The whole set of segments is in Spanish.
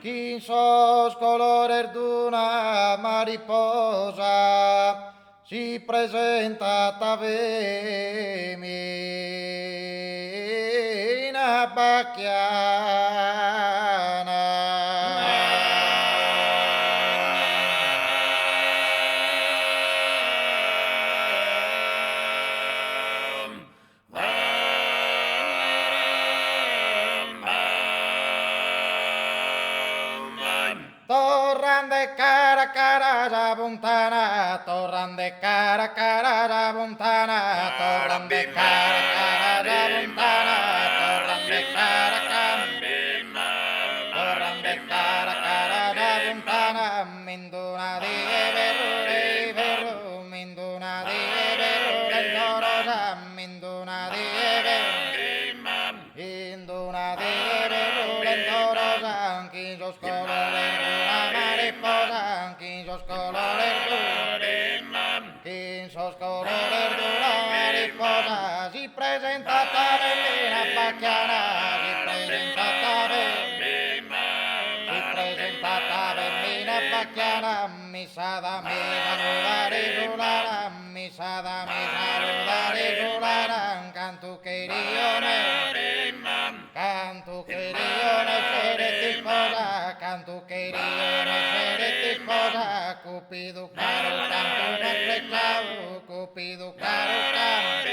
Quinsos colores d'una mariposa si presenta tavemina bacchiana. Torran de cara a cara la puntana, torran de cara a cara la puntana, torran de cara a cara la puntana, torran de cara a cara, torran de cara a cara la puntana, minduna di berrure berru, minduna di berrure torosa, minduna di berrure, minduna di berrure torosa, quintos colores. Quinsos colores d'una mariposa si presenta tavellina bacchiana, si presenta tavellina bacchiana, misada mi saludare sulana, misada mi saludare sulana, cantu querione sere tiposa, cantu querione sere tiposa, cupido caro canto una flechao, cupido caro canto,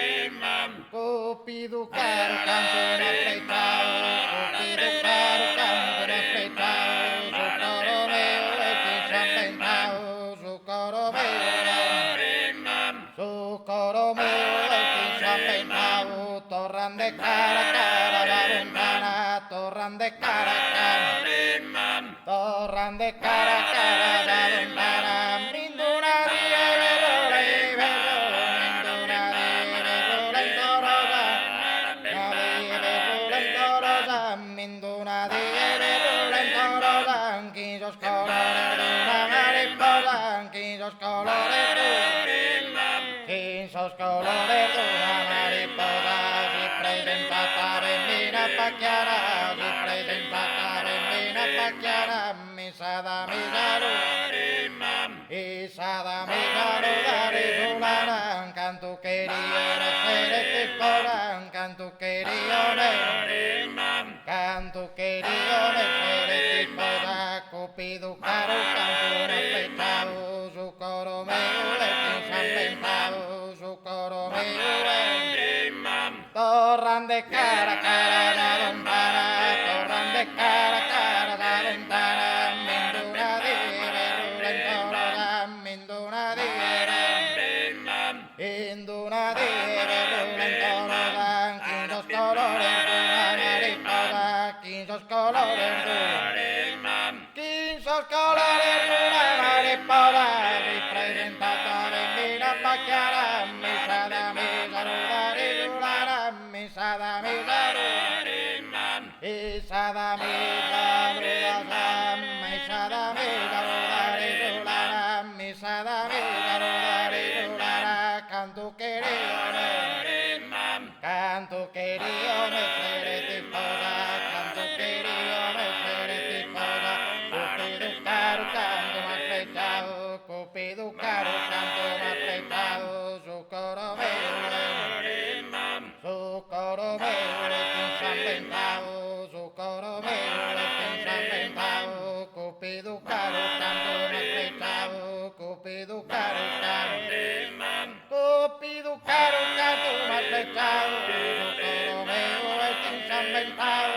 cupido caro canto una flechao, cupido caro canto una flechao, su coro meo e ti s'ampentao, su coro meo e ti s'ampentao, torran de cara a cara la ventana, torran de cara a cara, torran de cara a cara la ventana, minduna di verrura y verrura, minduna di verrura y torosa, verrura y torosa, minduna di verrura y torosa, quintos colores de una mariposa, quintos colores de una mariposa, si presenta tavellina bacchiana, si presenta tavellina bacchiana, misada mi saludare sulana, cantu querione sere tiposa, cantu querione sere tiposa, cupido caro canto una flechao, su coro meo e ti s'ampentao, su coro meo torran de cara a cara la ventana, torran de cara a cara la ventana, minduna di verrura en torosa, minduna di verrura en torosa, quintos colores de una mariposa, quintos colores de una mariposa, si presentata bambina bacchiana, misada mi saludare sulana, misada mi saludosa, misada mi saludare sulana, misada mi saludare sulana, cantu querione sere tiposa, cantu querione sere tiposa, cupido caro canto más flechao, cupido caro canto más flechao, su coro meo ti s'ampentao, su coro meo ti s'ampentao, cupido caro canto más flechao, cupido caro canto más flechao, su coro meo ti s'ampentao.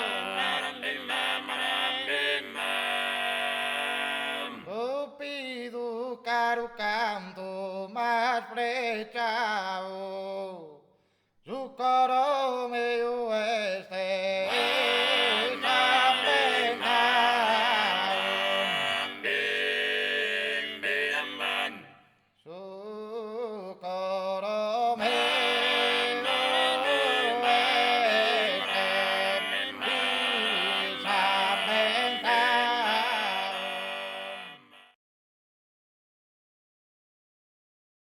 Cupido caro canto más flechao, su coro